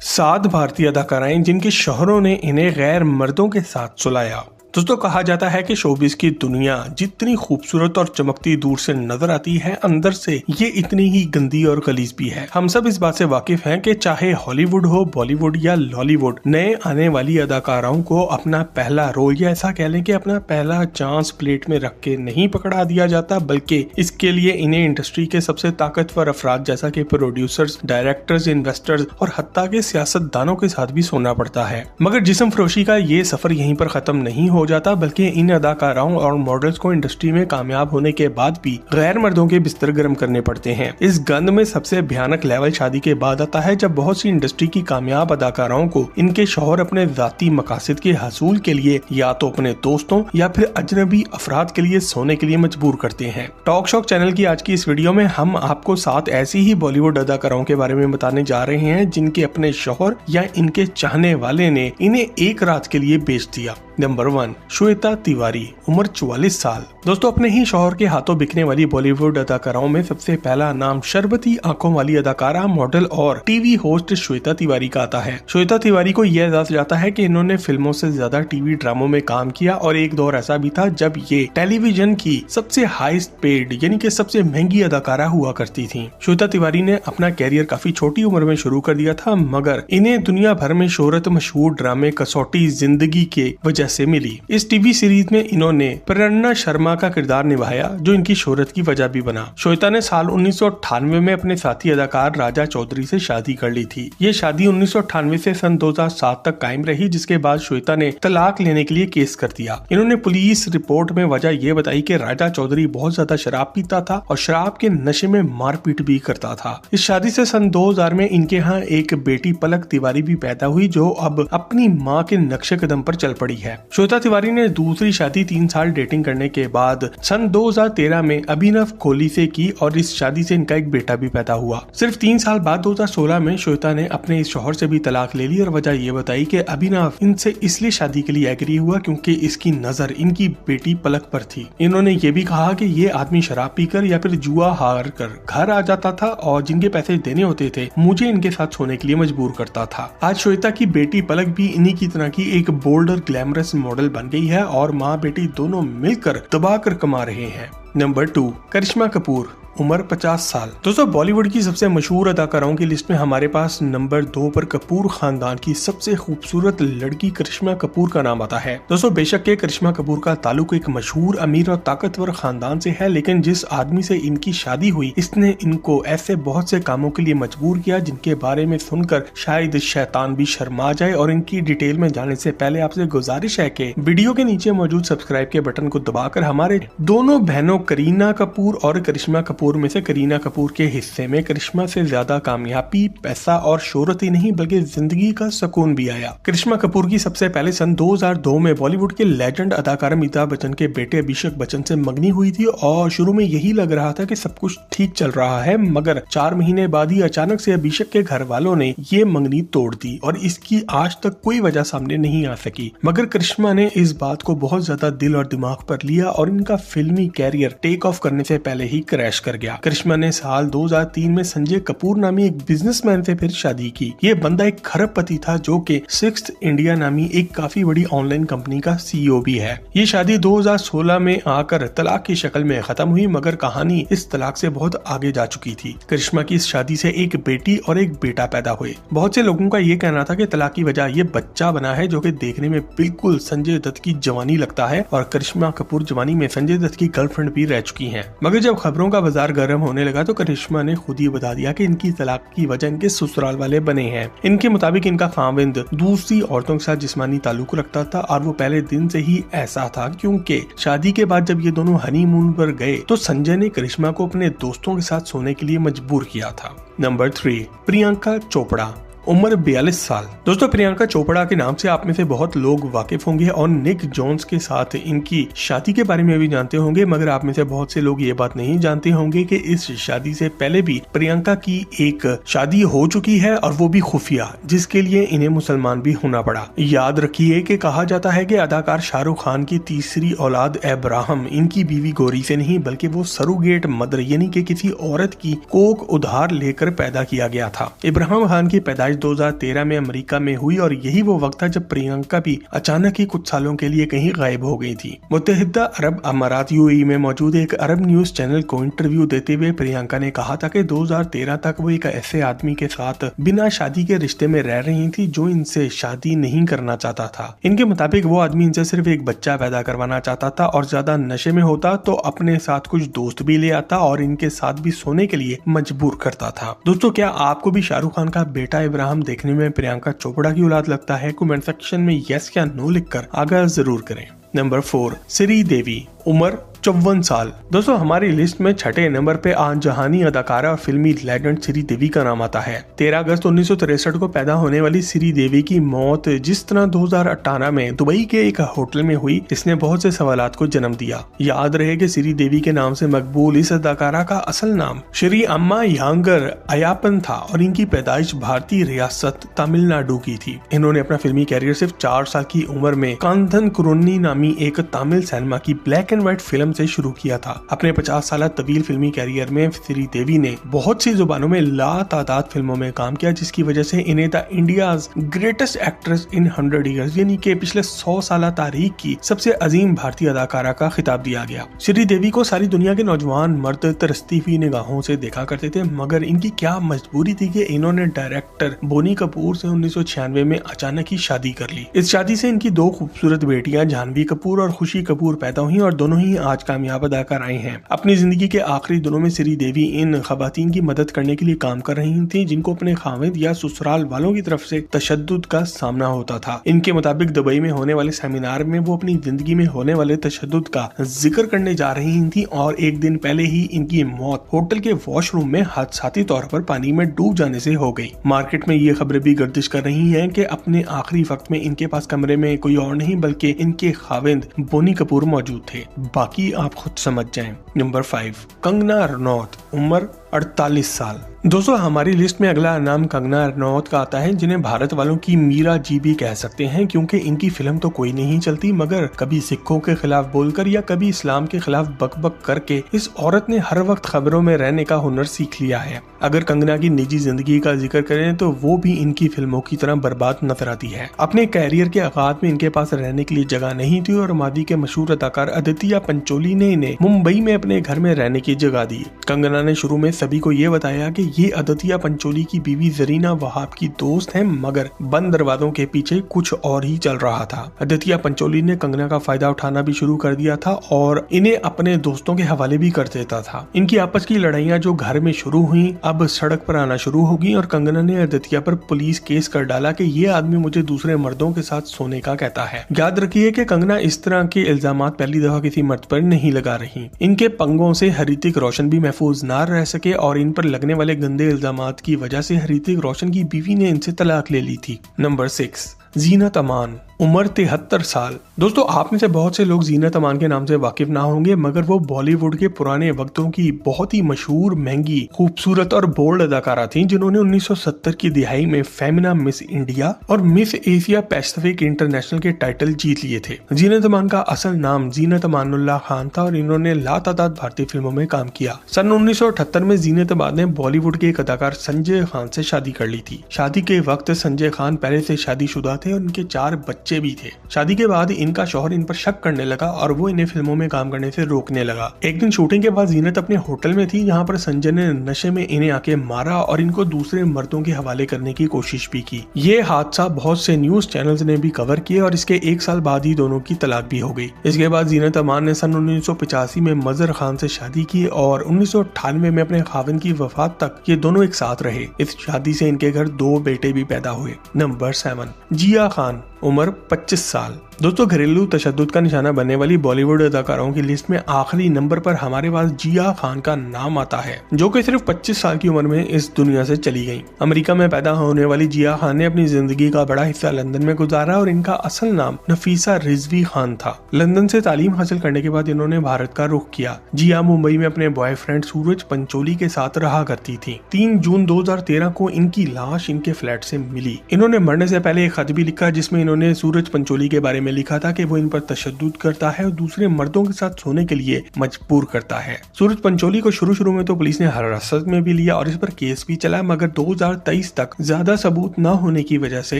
7 भारतीय अदाकाराएं जिनके शौहरों ने इन्हें गैर मर्दों के साथ सुलाया। दोस्तों कहा जाता है कि शोबिस की दुनिया जितनी खूबसूरत और चमकती दूर से नजर आती है, अंदर से ये इतनी ही गंदी और गलीज भी है। हम सब इस बात से वाकिफ हैं कि चाहे हॉलीवुड हो, बॉलीवुड या लॉलीवुड, नए आने वाली अदाकाराओं को अपना पहला रोल या ऐसा कह लें कि अपना पहला चांस प्लेट में रख के नहीं पकड़ा दिया जाता, बल्कि इसके लिए इन्हें इंडस्ट्री के सबसे ताकतवर अफराद जैसा कि प्रोड्यूसर्स, डायरेक्टर्स, इन्वेस्टर्स और हत्ता के सियासतदानों के साथ भी सोना पड़ता है। मगर जिस्म फरोशी का ये सफर यहीं पर खत्म नहीं हो जाता, बल्कि इन अदाकाराओं और मॉडल्स को इंडस्ट्री में कामयाब होने के बाद भी गैर मर्दों के बिस्तर गर्म करने पड़ते हैं। इस गंद में सबसे भयानक लेवल शादी के बाद आता है, जब बहुत सी इंडस्ट्री की कामयाब अदाकाराओं को इनके शौहर अपने जाती मकासद के हसूल के लिए या तो अपने दोस्तों या फिर अजनबी अफराद के लिए सोने के लिए मजबूर करते हैं। टॉक शॉक चैनल की आज की इस वीडियो में हम आपको 7 ऐसी ही बॉलीवुड अदाकाराओं के बारे में बताने जा रहे हैं जिनके अपने शौहर या इनके चाहने वाले ने इन्हें एक रात के लिए बेच दिया। नंबर 1, श्वेता तिवारी, उम्र 44 साल। दोस्तों अपने ही शौहर के हाथों बिकने वाली बॉलीवुड अदाकाराओं में सबसे पहला नाम शरबती आंखों वाली अदाकारा, मॉडल और टीवी होस्ट श्वेता तिवारी का आता है। श्वेता तिवारी को यह एजाज जाता है कि इन्होंने फिल्मों से ज्यादा टीवी ड्रामों में काम किया और एक दौर ऐसा भी था जब ये टेलीविजन की सबसे हाईएस्ट पेड यानी कि सबसे महंगी अदाकारा हुआ करती थी। श्वेता तिवारी ने अपना कैरियर काफी छोटी उम्र में शुरू कर दिया था, मगर इन्हें दुनिया भर में शोहरत मशहूर ड्रामे कसौटी जिंदगी के वजह से मिली। इस टीवी सीरीज में इन्होंने प्रेरणा शर्मा का किरदार निभाया, जो इनकी शोहरत की वजह भी बना। श्वेता ने साल 1998 में अपने साथी अदाकार राजा चौधरी से शादी कर ली थी। ये शादी 1998 से सन 2007 तक कायम रही, जिसके बाद श्वेता ने तलाक लेने के लिए केस कर दिया। इन्होंने पुलिस रिपोर्ट में वजह ये बताई कि राजा चौधरी बहुत ज्यादा शराब पीता था और शराब के नशे में मारपीट भी करता था। इस शादी से सन 2000 में इनके यहाँ एक बेटी पलक तिवारी भी पैदा हुई, जो अब अपनी माँ के नक्शे कदम पर चल पड़ी है। श्वेता तिवारी ने दूसरी शादी 3 साल डेटिंग करने के बाद सन 2013 में अभिनव कोहली से की और इस शादी से इनका एक बेटा भी पैदा हुआ। सिर्फ 3 साल बाद 2016 में श्वेता ने अपने इस शौहर से भी तलाक ले ली और वजह ये बताई कि अभिनव इनसे इसलिए शादी के लिए एग्री हुआ क्योंकि इसकी नजर इनकी बेटी पलक पर थी। इन्होंने ये भी कहा कि ये आदमी शराब पीकर या फिर जुआ हार कर घर आ जाता था और जिनके पैसे देने होते थे मुझे इनके साथ सोने के लिए मजबूर करता था। आज श्वेता की बेटी पलक भी इन्हीं की तरह की एक बोल्ड और ग्लैमरस मॉडल बन गई है और माँ बेटी दोनों मिलकर दबाकर कमा रहे हैं। नंबर 2, करिश्मा कपूर, उम्र 50 साल। दोस्तों बॉलीवुड की सबसे मशहूर अदाकाराओं की लिस्ट में हमारे पास नंबर 2 पर कपूर खानदान की सबसे खूबसूरत लड़की करिश्मा कपूर का नाम आता है। दोस्तों बेशक के करिश्मा कपूर का ताल्लुक एक मशहूर, अमीर और ताकतवर खानदान से है, लेकिन जिस आदमी से इनकी शादी हुई इसने इनको ऐसे बहुत से कामों के लिए मजबूर किया जिनके बारे में सुनकर शायद शैतान भी शर्मा जाए। और इनकी डिटेल में जाने से पहले आपसे गुजारिश है कि वीडियो के नीचे मौजूद सब्सक्राइब के बटन को दबाकर हमारे दोनों बहनों करीना कपूर और करिश्मा कपूर में से करीना कपूर के हिस्से में करिश्मा से ज्यादा कामयाबी, पैसा और शोहरत ही नहीं बल्कि जिंदगी का सुकून भी आया। करिश्मा कपूर की सबसे पहले सन 2002 में बॉलीवुड के लेजेंड अदाकार अमिताभ बच्चन के बेटे अभिषेक बच्चन से मंगनी हुई थी और शुरू में यही लग रहा था कि सब कुछ ठीक चल रहा है, मगर 4 महीने बाद ही अचानक से अभिषेक के घर वालों ने ये मंगनी तोड़ दी और इसकी आज तक कोई वजह सामने नहीं आ सकी। मगर करिश्मा ने इस बात को बहुत ज्यादा दिल और दिमाग पर लिया और इनका फिल्मी कैरियर टेक ऑफ करने से पहले ही क्रैश कर गया। करिश्मा ने साल 2003 में संजय कपूर नामी एक बिजनेसमैन से फिर शादी की। ये बंदा एक खरबपति था जो कि 6th इंडिया नामी एक काफी बड़ी ऑनलाइन कंपनी का सीईओ भी है। ये शादी 2016 में आकर तलाक की शक्ल में खत्म हुई, मगर कहानी इस तलाक से बहुत आगे जा चुकी थी। करिश्मा की इस शादी से एक बेटी और एक बेटा पैदा हुए। बहुत से लोगों का ये कहना था कि तलाक की वजह ये बच्चा बना है, जो कि देखने में बिल्कुल संजय दत्त की जवानी लगता है और करिश्मा कपूर जवानी में संजय दत्त की गर्लफ्रेंड भी रह चुकी है। मगर जब खबरों का बाजार गर्म होने लगा तो करिश्मा ने खुद ही बता दिया कि इनकी तलाक की वजह इनके ससुराल वाले बने हैं। इनके मुताबिक इनका खाविंद दूसरी औरतों के साथ जिस्मानी ताल्लुक रखता था और वो पहले दिन से ही ऐसा था, क्योंकि शादी के बाद जब ये दोनों हनीमून पर गए तो संजय ने करिश्मा को अपने दोस्तों के साथ सोने के लिए मजबूर किया था। नंबर 3, प्रियंका चोपड़ा, उम्र 42 साल। दोस्तों प्रियंका चोपड़ा के नाम से आप में से बहुत लोग वाकिफ होंगे और निक जोन्स के साथ इनकी शादी के बारे में भी जानते होंगे, मगर आप में से बहुत से लोग ये बात नहीं जानते होंगे कि इस शादी से पहले भी प्रियंका की एक शादी हो चुकी है और वो भी खुफिया, जिसके लिए इन्हें मुसलमान भी होना पड़ा। याद रखिए कि कहा जाता है कि अदाकार शाहरुख खान की तीसरी औलाद इब्राहिम इनकी बीवी गौरी से नहीं बल्कि वो सरोगेट मदर यानी कि किसी औरत की कोख उधार लेकर पैदा किया गया था। इब्राहिम खान की पैदाइश पैदाइश 2013 में अमेरिका में हुई और यही वो वक्त था जब प्रियंका भी अचानक ही कुछ सालों के लिए कहीं गायब हो गई थी। मुत्तहिदा अरब अमारात यूएई में मौजूद एक अरब न्यूज चैनल को इंटरव्यू देते हुए प्रियंका ने कहा था कि 2013 तक वो एक ऐसे आदमी के साथ बिना शादी के रिश्ते में रह रही थी जो इनसे शादी नहीं करना चाहता था। इनके मुताबिक वो आदमी इनसे सिर्फ एक बच्चा पैदा करवाना चाहता था और ज्यादा नशे में होता तो अपने साथ कुछ दोस्त भी ले आता और इनके साथ भी सोने के लिए मजबूर करता था। दोस्तों, क्या आपको भी शाहरुख खान का बेटा इब्राहिम देखने में प्रियंका चोपड़ा की औलाद लगता है? कमेंट सेक्शन में यस या नो लिखकर आगाह जरूर करें। नंबर 4, श्रीदेवी, उम्र 54 साल। दोस्तों, हमारी लिस्ट में छठे नंबर पे आनजहानी अदाकारा और फिल्मी लेजेंड श्रीदेवी का नाम आता है। 13 अगस्त 1963 को पैदा होने वाली श्रीदेवी की मौत जिस तरह 2018 में दुबई के एक होटल में हुई, इसने बहुत से सवालात को जन्म दिया। याद रहे कि श्रीदेवी के नाम से मकबूल इस अदाकारा का असल नाम श्री अम्मा यांगर अयापन था और इनकी पैदाइश भारतीय रियासत तमिलनाडु की थी। इन्होंने अपना फिल्मी कैरियर सिर्फ 4 साल की उम्र में कांधन कुरुन्नी नामी एक तमिल सिनेमा की ब्लैक एंड व्हाइट फिल्म से शुरू किया था। अपने 50 साल तवील फिल्मी कैरियर में श्रीदेवी ने बहुत सी जुबानों में लातादाद फिल्मों में काम किया, जिसकी वजह से इन्हें the India's greatest actress in 100 years यानी कि पिछले 100 साल तारीख की सबसे अजीम भारतीय अदाकारा का खिताब दिया गया। श्रीदेवी को सारी दुनिया के नौजवान मर्द तरसती हुई निगाहों से देखा करते थे, मगर इनकी क्या मजबूरी थी कि इन्होंने डायरेक्टर बोनी कपूर से 1996 में अचानक ही शादी कर ली। इस शादी से इनकी 2 खूबसूरत बेटियां जानवी कपूर और खुशी कपूर पैदा हुई और दोनों ही आज कामयाब अदाकार आई हैं। अपनी जिंदगी के आखिरी दिनों में श्रीदेवी इन खवातीन की मदद करने के लिए काम कर रही थी जिनको अपने खाविंद या ससुराल वालों की तरफ से तशद्दुद का सामना होता था। इनके मुताबिक दुबई में होने वाले सेमिनार में वो अपनी जिंदगी में होने वाले तशद्दुद का जिक्र करने जा रही थी और एक दिन पहले ही इनकी मौत होटल के वॉशरूम में हादसाती तौर पर पानी में डूब जाने से हो गई। मार्केट में ये खबरें भी गर्दिश कर रही हैं कि अपने आखिरी वक्त में इनके पास कमरे में कोई और नहीं बल्कि इनके खाविंद बोनी कपूर मौजूद थे। बाकी आप खुद समझ जाएं। नंबर 5, कंगना रनौत, उम्र 48 साल। दोस्तों, हमारी लिस्ट में अगला नाम कंगना रनौत का आता है, जिन्हें भारत वालों की मीरा जी भी कह सकते हैं क्योंकि इनकी फिल्म तो कोई नहीं चलती, मगर कभी सिखों के खिलाफ बोलकर या कभी इस्लाम के खिलाफ बकबक करके इस औरत ने हर वक्त खबरों में रहने का हुनर सीख लिया है। अगर कंगना की निजी जिंदगी का जिक्र करें तो वो भी इनकी फिल्मों की तरह बर्बाद नजर आती है। अपने कैरियर के आगाज में इनके पास रहने के लिए जगह नहीं थी और मादी के मशहूर अदाकार आदित्य पंचोली ने इन्हें मुंबई में अपने घर में रहने की जगह दी। कंगना ने शुरू में सभी को ये बताया कि ये आदित्य पंचोली की बीवी जरीना वहाब की दोस्त हैं, मगर बंद दरवाजों के पीछे कुछ और ही चल रहा था। आदित्य पंचोली ने कंगना का फायदा उठाना भी शुरू कर दिया था और इन्हें अपने दोस्तों के हवाले भी कर देता था। इनकी आपस की लड़ाइयां जो घर में शुरू हुई अब सड़क पर आना शुरू होगी और कंगना ने आदित्य पर पुलिस केस कर डाला कि ये आदमी मुझे दूसरे मर्दों के साथ सोने का कहता है। याद रखिए कि कंगना इस तरह के इल्जामात पहली दफा किसी मर्द पर नहीं लगा रही। इनके पंगों से ऋतिक रोशन भी महफूज ना रह सके और इन पर लगने वाले गंदे इल्जामात की वजह से ऋतिक रोशन की बीवी ने इनसे तलाक ले ली थी। नंबर 6, जीनत अमान, उम्र 73 साल। दोस्तों, आप में से बहुत से लोग जीनत अमान के नाम से वाकिफ ना होंगे, मगर वो बॉलीवुड के पुराने वक्तों की बहुत ही मशहूर, महंगी, खूबसूरत और बोल्ड अदाकारा थी जिन्होंने 1970 की दिहाई में फेमिना मिस इंडिया और मिस एशिया पैसिफिक इंटरनेशनल के टाइटल जीत लिए थे। जीनत अमान का असल नाम जीनत अमानुल्लाह खान था और इन्होंने लातादाद भारतीय फिल्मों में काम किया। सन 1978 में जीनत अमान ने बॉलीवुड के एक अदाकार संजय खान से शादी कर ली थी। शादी के वक्त संजय खान पहले से शादीशुदा थे और इनके 4 बच्चे भी थे। शादी के बाद इनका शौहर इन पर शक करने लगा और वो इन्हें फिल्मों में काम करने से रोकने लगा। एक दिन शूटिंग के बाद जीनत अपने होटल में थी, जहां पर संजय ने नशे में इन्हें आके मारा और इनको दूसरे मर्दों के हवाले करने की कोशिश भी की। ये हादसा बहुत से न्यूज चैनल्स ने भी कवर किया और इसके 1 साल बाद ही दोनों की तलाक भी हो गई। इसके बाद जीनत अमान ने सन 1985 में मजहर खान से शादी की और 1998 में अपने खाविंद की वफात तक ये दोनों एक साथ रहे। इस शादी से इनके घर 2 बेटे भी पैदा हुए। नंबर 7, जिया खान, उम्र 25 साल। दोस्तों, घरेलू तशद्दुद का निशाना बनने वाली बॉलीवुड अदाकारों की लिस्ट में आखिरी नंबर पर हमारे पास जिया खान का नाम आता है, जो कि सिर्फ 25 साल की उम्र में इस दुनिया से चली गईं। अमेरिका में पैदा होने वाली जिया खान ने अपनी जिंदगी का बड़ा हिस्सा लंदन में गुजारा और इनका असल नाम नफीसा रिजवी खान था। लंदन से तालीम हासिल करने के बाद इन्होंने भारत का रुख किया। जिया मुंबई में अपने बॉयफ्रेंड सूरज पंचोली के साथ रहा करती थी। 3 जून 2013 को इनकी लाश इनके फ्लैट से मिली। इन्होंने मरने से पहले एक खत भी लिखा जिसमें इन्होंने सूरज पंचोली के बारे में में लिखा था कि वो इन पर तशद्दुद करता है और दूसरे मर्दों के साथ सोने के लिए मजबूर करता है। सूरज पंचोली को शुरू में तो पुलिस ने हिरासत में भी लिया और इस पर केस भी चला, मगर 2023 तक ज्यादा सबूत न होने की वजह से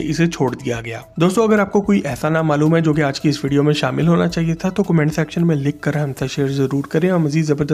इसे छोड़ दिया गया। दोस्तों, अगर आपको कोई ऐसा नाम मालूम है जो कि आज की इस वीडियो में शामिल होना चाहिए था तो कमेंट सेक्शन में लिख कर हमसे शेयर जरूर करें और मजीद जबरदस्त